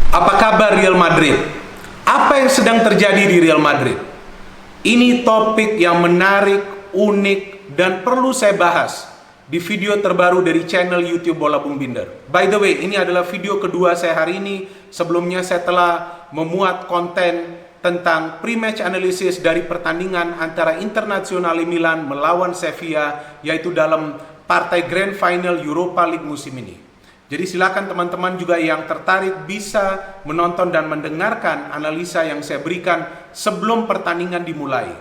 Apa kabar Real Madrid? Apa yang sedang terjadi di Real Madrid? Ini topik yang menarik, unik, dan perlu saya bahas di video terbaru dari channel YouTube Bola Bung Binder. By the way, ini adalah video kedua saya hari ini. Sebelumnya saya telah memuat konten tentang pre-match analysis dari pertandingan antara Internazionale Milan melawan Sevilla, yaitu dalam partai Grand Final Europa League musim ini. Jadi silakan teman-teman juga yang tertarik bisa menonton dan mendengarkan analisa yang saya berikan sebelum pertandingan dimulai.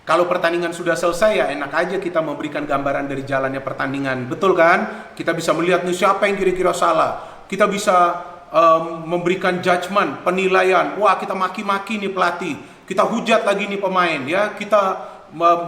Kalau pertandingan sudah selesai ya enak aja kita memberikan gambaran dari jalannya pertandingan. Betul kan? Kita bisa melihat nih siapa yang kira-kira salah. Kita bisa memberikan judgement, penilaian. Wah, kita maki-maki nih pelatih. Kita hujat lagi nih pemain ya. Kita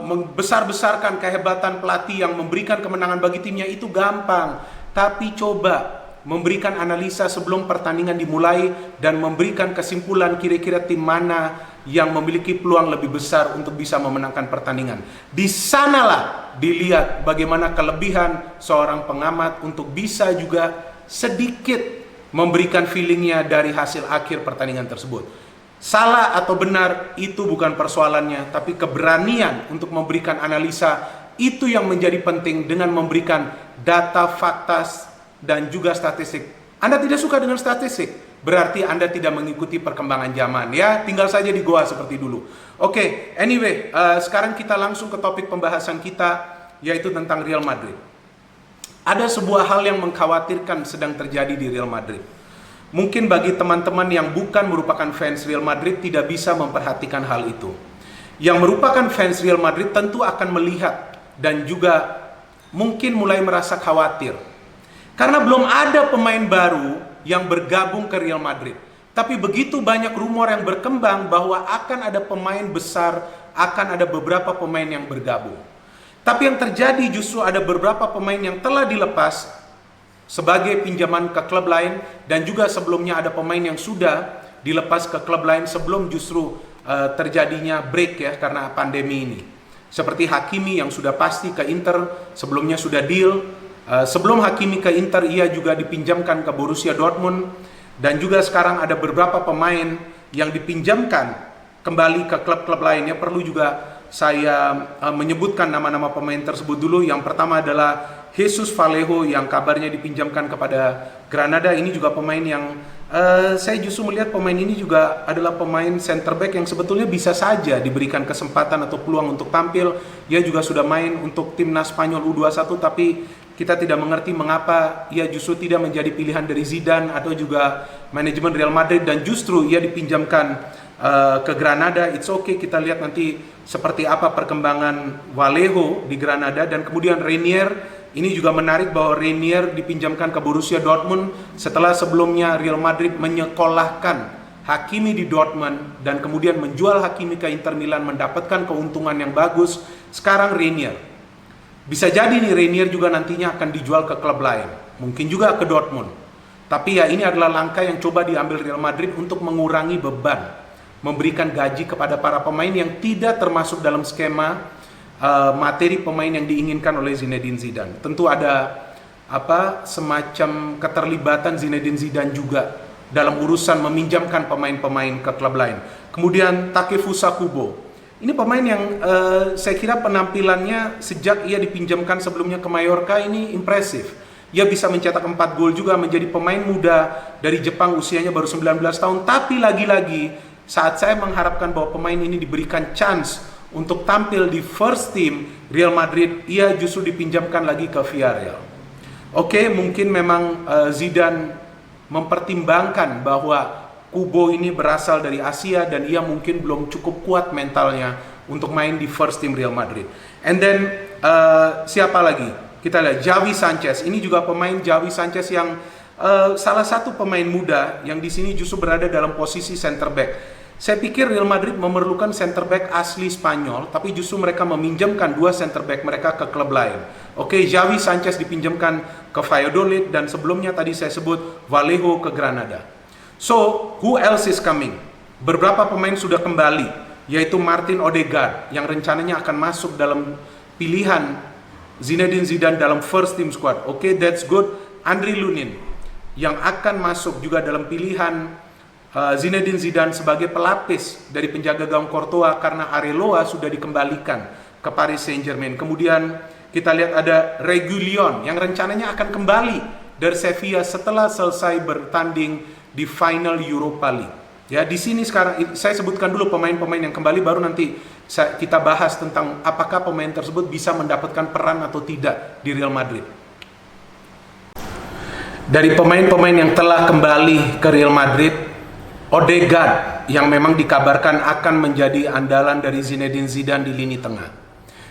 membesar-besarkan kehebatan pelatih yang memberikan kemenangan bagi timnya itu gampang. Tapi coba memberikan analisa sebelum pertandingan dimulai dan memberikan kesimpulan kira-kira tim mana yang memiliki peluang lebih besar untuk bisa memenangkan pertandingan. Di sanalah dilihat bagaimana kelebihan seorang pengamat untuk bisa juga sedikit memberikan feelingnya dari hasil akhir pertandingan tersebut. Salah atau benar itu bukan persoalannya, tapi keberanian untuk memberikan analisa itu yang menjadi penting dengan memberikan data, fakta, dan juga statistik. Anda tidak suka dengan statistik, berarti Anda tidak mengikuti perkembangan zaman ya, tinggal saja di goa seperti dulu. Oke, anyway, sekarang kita langsung ke topik pembahasan kita, yaitu tentang Real Madrid. Ada sebuah hal yang mengkhawatirkan sedang terjadi di Real Madrid. Mungkin bagi teman-teman yang bukan merupakan fans Real Madrid tidak bisa memperhatikan hal itu. Yang merupakan fans Real Madrid tentu akan melihat dan juga mungkin mulai merasa khawatir karena belum ada pemain baru yang bergabung ke Real Madrid. Tapi begitu banyak rumor yang berkembang bahwa akan ada pemain besar, akan ada beberapa pemain yang bergabung. Tapi yang terjadi justru ada beberapa pemain yang telah dilepas sebagai pinjaman ke klub lain, dan juga sebelumnya ada pemain yang sudah dilepas ke klub lain sebelum justru terjadinya break ya karena pandemi ini. Seperti Hakimi yang sudah pasti ke Inter, sebelumnya sudah deal. Sebelum Hakimi ke Inter, ia juga dipinjamkan ke Borussia Dortmund. Dan juga sekarang ada beberapa pemain yang dipinjamkan kembali ke klub-klub lainnya. Perlu juga saya menyebutkan nama-nama pemain tersebut dulu. Yang pertama adalah Jesus Vallejo yang kabarnya dipinjamkan kepada Granada. Ini juga pemain yang saya justru melihat pemain ini juga adalah pemain center back yang sebetulnya bisa saja diberikan kesempatan atau peluang untuk tampil. Ia juga sudah main untuk timnas Spanyol U21, tapi kita tidak mengerti mengapa ia justru tidak menjadi pilihan dari Zidane atau juga manajemen Real Madrid, dan justru ia dipinjamkan ke Granada. It's okay, kita lihat nanti seperti apa perkembangan Vallejo di Granada. Dan kemudian Reinier, ini juga menarik bahwa Reinier dipinjamkan ke Borussia Dortmund setelah sebelumnya Real Madrid menyekolahkan Hakimi di Dortmund dan kemudian menjual Hakimi ke Inter Milan mendapatkan keuntungan yang bagus. Sekarang Reinier, bisa jadi nih Reinier juga nantinya akan dijual ke klub lain, mungkin juga ke Dortmund. Tapi ya ini adalah langkah yang coba diambil Real Madrid untuk mengurangi beban, memberikan gaji kepada para pemain yang tidak termasuk dalam skema materi pemain yang diinginkan oleh Zinedine Zidane. Tentu ada semacam keterlibatan Zinedine Zidane juga dalam urusan meminjamkan pemain-pemain ke klub lain. Kemudian Takefusa Kubo. Ini pemain yang saya kira penampilannya sejak ia dipinjamkan sebelumnya ke Mallorca ini impresif. Ia bisa mencetak 4 gol juga, menjadi pemain muda dari Jepang, usianya baru 19 tahun. Tapi lagi-lagi saat saya mengharapkan bahwa pemain ini diberikan chance untuk tampil di first team Real Madrid, ia justru dipinjamkan lagi ke Villarreal. Oke, mungkin memang Zidane mempertimbangkan bahwa Kubo ini berasal dari Asia dan ia mungkin belum cukup kuat mentalnya untuk main di first team Real Madrid. And then siapa lagi? Kita lihat Javi Sanchez. Ini juga pemain Javi Sanchez yang salah satu pemain muda yang di sini justru berada dalam posisi center back. Saya pikir Real Madrid memerlukan center back asli Spanyol, tapi justru mereka meminjamkan 2 center back mereka ke klub lain. Oke, Javi Sanchez dipinjamkan ke Valladolid dan sebelumnya tadi saya sebut Vallejo ke Granada. So, who else is coming? Beberapa pemain sudah kembali, yaitu Martin Odegaard yang rencananya akan masuk dalam pilihan Zinedine Zidane dalam first team squad. Oke, that's good. Andriy Lunin yang akan masuk juga dalam pilihan Zinedine Zidane sebagai pelapis dari penjaga gawang Courtois karena Areola sudah dikembalikan ke Paris Saint-Germain. Kemudian kita lihat ada Reguilon yang rencananya akan kembali dari Sevilla setelah selesai bertanding di final Europa League. Ya, di sini sekarang saya sebutkan dulu pemain-pemain yang kembali, baru nanti kita bahas tentang apakah pemain tersebut bisa mendapatkan peran atau tidak di Real Madrid. Dari pemain-pemain yang telah kembali ke Real Madrid, Odegaard yang memang dikabarkan akan menjadi andalan dari Zinedine Zidane di lini tengah.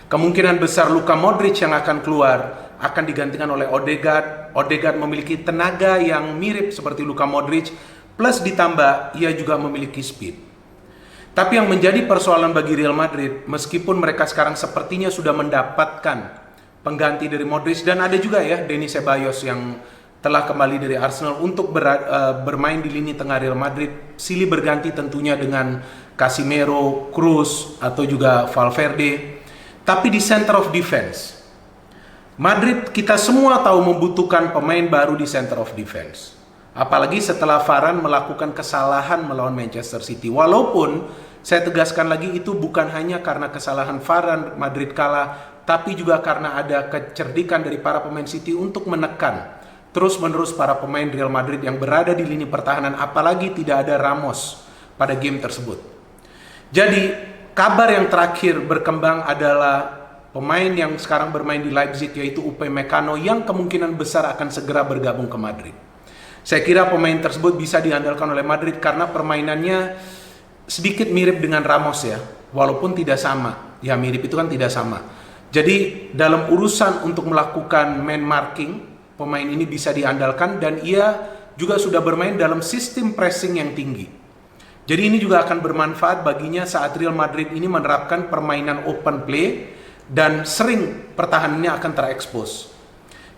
Kemungkinan besar Luka Modric yang akan keluar akan digantikan oleh Odegaard. Odegaard memiliki tenaga yang mirip seperti Luka Modric, plus ditambah ia juga memiliki speed. Tapi yang menjadi persoalan bagi Real Madrid, meskipun mereka sekarang sepertinya sudah mendapatkan pengganti dari Modric, dan ada juga ya Denis Ceballos yang telah kembali dari Arsenal untuk bermain di lini tengah Real Madrid, silih berganti tentunya dengan Casemiro, Kroos, atau juga Valverde. Tapi di center of defense, Madrid kita semua tahu membutuhkan pemain baru di center of defense. Apalagi setelah Varane melakukan kesalahan melawan Manchester City. Walaupun saya tegaskan lagi itu bukan hanya karena kesalahan Varane Madrid kalah, tapi juga karena ada kecerdikan dari para pemain City untuk menekan terus-menerus para pemain Real Madrid yang berada di lini pertahanan, apalagi tidak ada Ramos pada game tersebut. Jadi kabar yang terakhir berkembang adalah pemain yang sekarang bermain di Leipzig yaitu Upamecano yang kemungkinan besar akan segera bergabung ke Madrid. Saya kira pemain tersebut bisa diandalkan oleh Madrid karena permainannya sedikit mirip dengan Ramos ya, walaupun tidak sama. Ya mirip itu kan tidak sama. Jadi dalam urusan untuk melakukan man marking, pemain ini bisa diandalkan dan ia juga sudah bermain dalam sistem pressing yang tinggi. Jadi ini juga akan bermanfaat baginya saat Real Madrid ini menerapkan permainan open play dan sering pertahanannya akan terekspos.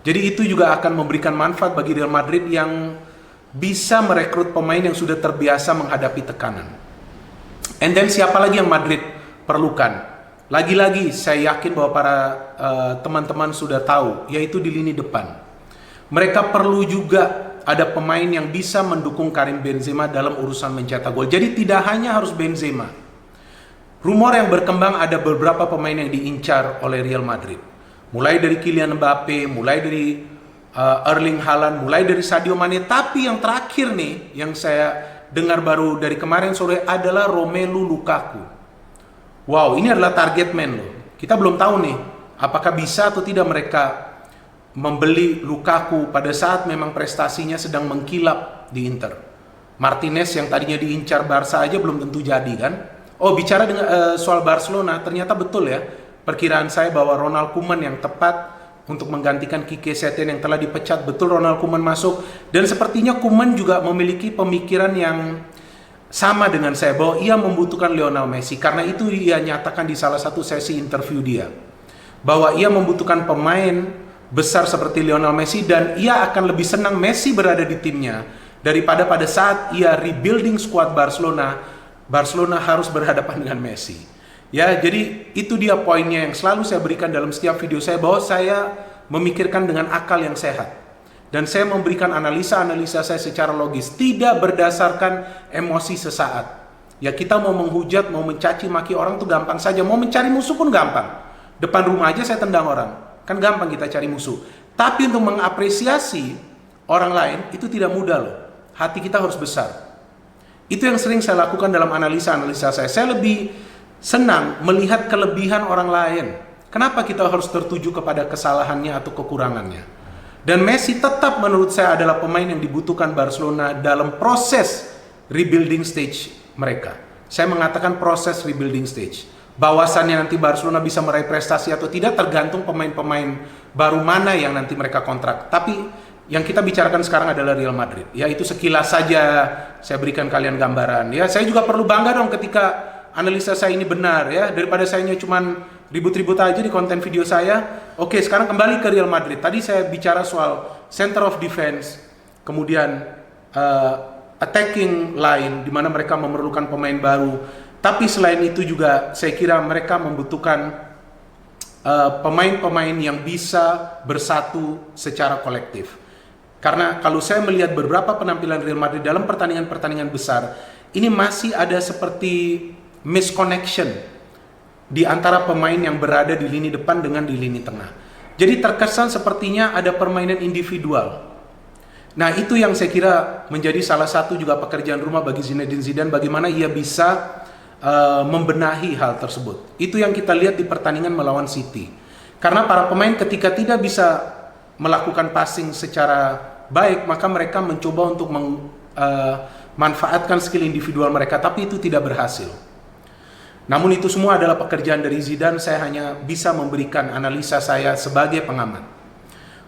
Jadi itu juga akan memberikan manfaat bagi Real Madrid yang bisa merekrut pemain yang sudah terbiasa menghadapi tekanan. And then siapa lagi yang Madrid perlukan? Lagi-lagi saya yakin bahwa para teman-teman sudah tahu, yaitu di lini depan. Mereka perlu juga ada pemain yang bisa mendukung Karim Benzema dalam urusan mencetak gol. Jadi tidak hanya harus Benzema. Rumor yang berkembang ada beberapa pemain yang diincar oleh Real Madrid. Mulai dari Kylian Mbappe, mulai dari Erling Haaland, mulai dari Sadio Mane. Tapi yang terakhir nih, yang saya dengar baru dari kemarin sore adalah Romelu Lukaku. Wow, ini adalah target man loh. Kita belum tahu nih, apakah bisa atau tidak mereka membeli Lukaku pada saat memang prestasinya sedang mengkilap di Inter. Martinez yang tadinya diincar Barca aja belum tentu jadi kan. Oh, bicara dengan soal Barcelona, ternyata betul ya perkiraan saya bahwa Ronald Koeman yang tepat untuk menggantikan Quique Setien yang telah dipecat. Betul, Ronald Koeman masuk, dan sepertinya Koeman juga memiliki pemikiran yang sama dengan saya bahwa ia membutuhkan Lionel Messi. Karena itu ia nyatakan di salah satu sesi interview dia bahwa ia membutuhkan pemain besar seperti Lionel Messi dan ia akan lebih senang Messi berada di timnya daripada pada saat ia rebuilding squad Barcelona harus berhadapan dengan Messi. Ya, jadi itu dia poinnya yang selalu saya berikan dalam setiap video saya, bahwa saya memikirkan dengan akal yang sehat. Dan saya memberikan analisa-analisa saya secara logis, tidak berdasarkan emosi sesaat. Ya, kita mau menghujat, mau mencaci maki orang tuh gampang saja, mau mencari musuh pun gampang. Depan rumah aja saya tendang orang, kan gampang kita cari musuh. Tapi untuk mengapresiasi orang lain itu tidak mudah loh. Hati kita harus besar. Itu yang sering saya lakukan dalam analisa-analisa saya. Saya lebih senang melihat kelebihan orang lain. Kenapa kita harus tertuju kepada kesalahannya atau kekurangannya? Dan Messi tetap menurut saya adalah pemain yang dibutuhkan Barcelona dalam proses rebuilding stage mereka. Saya mengatakan proses rebuilding stage. Bahwasannya nanti Barcelona bisa meraih prestasi atau tidak tergantung pemain-pemain baru mana yang nanti mereka kontrak. Tapi yang kita bicarakan sekarang adalah Real Madrid. Ya, itu sekilas saja saya berikan kalian gambaran. Ya, saya juga perlu bangga dong ketika analisa saya ini benar ya, daripada sayanya cuman ribut-ribut aja di konten video saya. Oke, sekarang kembali ke Real Madrid. Tadi saya bicara soal center of defense, kemudian attacking line di mana mereka memerlukan pemain baru. Tapi selain itu juga saya kira mereka membutuhkan pemain-pemain yang bisa bersatu secara kolektif. Karena kalau saya melihat beberapa penampilan Real Madrid dalam pertandingan-pertandingan besar, ini masih ada seperti misconnection di antara pemain yang berada di lini depan dengan di lini tengah. Jadi terkesan sepertinya ada permainan individual. Nah, itu yang saya kira menjadi salah satu juga pekerjaan rumah bagi Zinedine Zidane, bagaimana ia bisa membenahi hal tersebut. Itu yang kita lihat di pertandingan melawan City. Karena para pemain ketika tidak bisa melakukan passing secara baik, maka mereka mencoba untuk memanfaatkan skill individual mereka, tapi itu tidak berhasil. Namun itu semua adalah pekerjaan dari Zidane, saya hanya bisa memberikan analisa saya sebagai pengamat.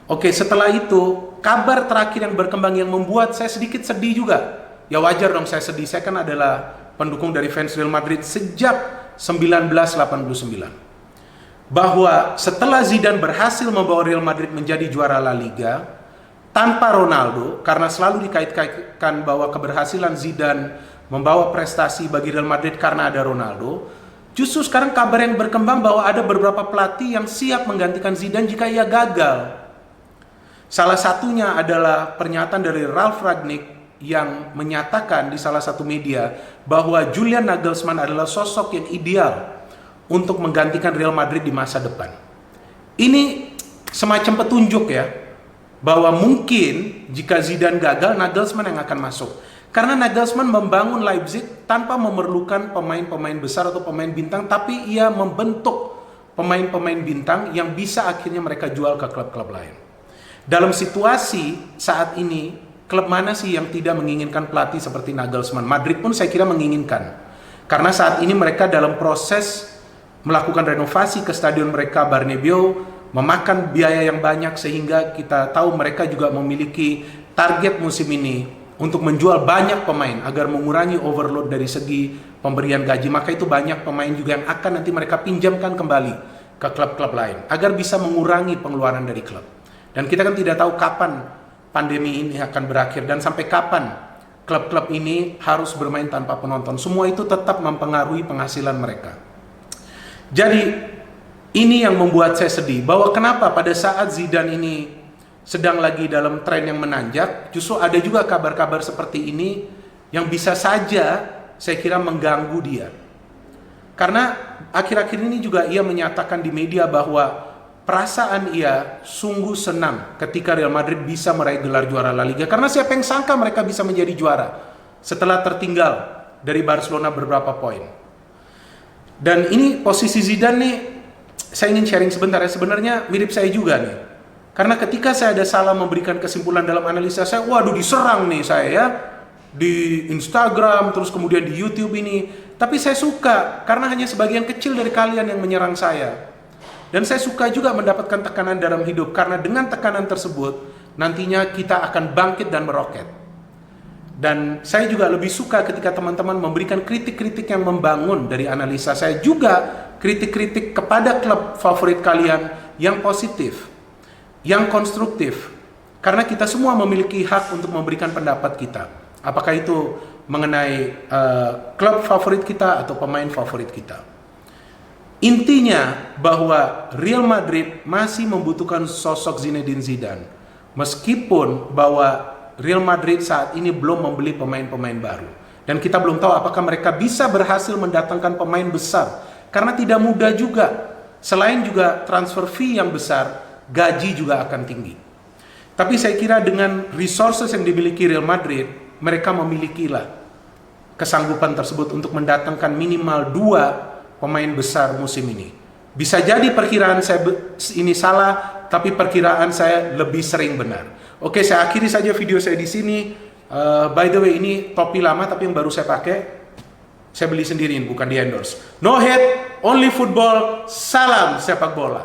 Oke, setelah itu, kabar terakhir yang berkembang yang membuat saya sedikit sedih juga. Ya wajar dong saya sedih, saya kan adalah pendukung dari fans Real Madrid sejak 1989. Bahwa setelah Zidane berhasil membawa Real Madrid menjadi juara La Liga tanpa Ronaldo, karena selalu dikait-kaitkan bahwa keberhasilan Zidane membawa prestasi bagi Real Madrid karena ada Ronaldo, justru sekarang kabar yang berkembang bahwa ada beberapa pelatih yang siap menggantikan Zidane jika ia gagal. Salah satunya adalah pernyataan dari Ralf Rangnick yang menyatakan di salah satu media bahwa Julian Nagelsmann adalah sosok yang ideal untuk menggantikan Real Madrid di masa depan. Ini semacam petunjuk ya, bahwa mungkin jika Zidane gagal, Nagelsmann yang akan masuk. Karena Nagelsmann membangun Leipzig tanpa memerlukan pemain-pemain besar atau pemain bintang, tapi ia membentuk pemain-pemain bintang yang bisa akhirnya mereka jual ke klub-klub lain. Dalam situasi saat ini, klub mana sih yang tidak menginginkan pelatih seperti Nagelsmann? Madrid pun saya kira menginginkan. Karena saat ini mereka dalam proses melakukan renovasi ke stadion mereka Bernabeu, memakan biaya yang banyak, sehingga kita tahu mereka juga memiliki target musim ini untuk menjual banyak pemain agar mengurangi overload dari segi pemberian gaji. Maka itu banyak pemain juga yang akan nanti mereka pinjamkan kembali ke klub-klub lain agar bisa mengurangi pengeluaran dari klub. Dan kita kan tidak tahu kapan pandemi ini akan berakhir dan sampai kapan klub-klub ini harus bermain tanpa penonton. Semua itu tetap mempengaruhi penghasilan mereka. Jadi ini yang membuat saya sedih, bahwa kenapa pada saat Zidane ini sedang lagi dalam tren yang menanjak, justru ada juga kabar-kabar seperti ini yang bisa saja saya kira mengganggu dia. Karena akhir-akhir ini juga ia menyatakan di media bahwa perasaan ia sungguh senang ketika Real Madrid bisa meraih gelar juara La Liga. Karena siapa yang sangka mereka bisa menjadi juara setelah tertinggal dari Barcelona beberapa poin. Dan ini posisi Zidane nih, saya ingin sharing sebentar ya. Sebenarnya mirip saya juga nih. Karena ketika saya ada salah memberikan kesimpulan dalam analisa saya, waduh diserang nih saya ya, di Instagram, terus kemudian di YouTube ini. Tapi saya suka, karena hanya sebagian kecil dari kalian yang menyerang saya. Dan saya suka juga mendapatkan tekanan dalam hidup, karena dengan tekanan tersebut nantinya kita akan bangkit dan meroket. Dan saya juga lebih suka ketika teman-teman memberikan kritik-kritik yang membangun dari analisa saya, juga kritik-kritik kepada klub favorit kalian yang positif, yang konstruktif. Karena kita semua memiliki hak untuk memberikan pendapat kita, apakah itu mengenai klub favorit kita atau pemain favorit kita. Intinya bahwa Real Madrid masih membutuhkan sosok Zinedine Zidane, meskipun bahwa Real Madrid saat ini belum membeli pemain-pemain baru, dan kita belum tahu apakah mereka bisa berhasil mendatangkan pemain besar, karena tidak mudah juga. Selain juga transfer fee yang besar, gaji juga akan tinggi. Tapi saya kira dengan resources yang dimiliki Real Madrid, mereka memilikilah kesanggupan tersebut untuk mendatangkan minimal 2 pemain besar musim ini. Bisa jadi perkiraan saya ini salah, tapi perkiraan saya lebih sering benar. Oke, saya akhiri saja video saya di sini. By the way, ini topi lama tapi yang baru saya pakai. Saya beli sendiri, bukan di endorse. No hate, only football. Salam sepak bola.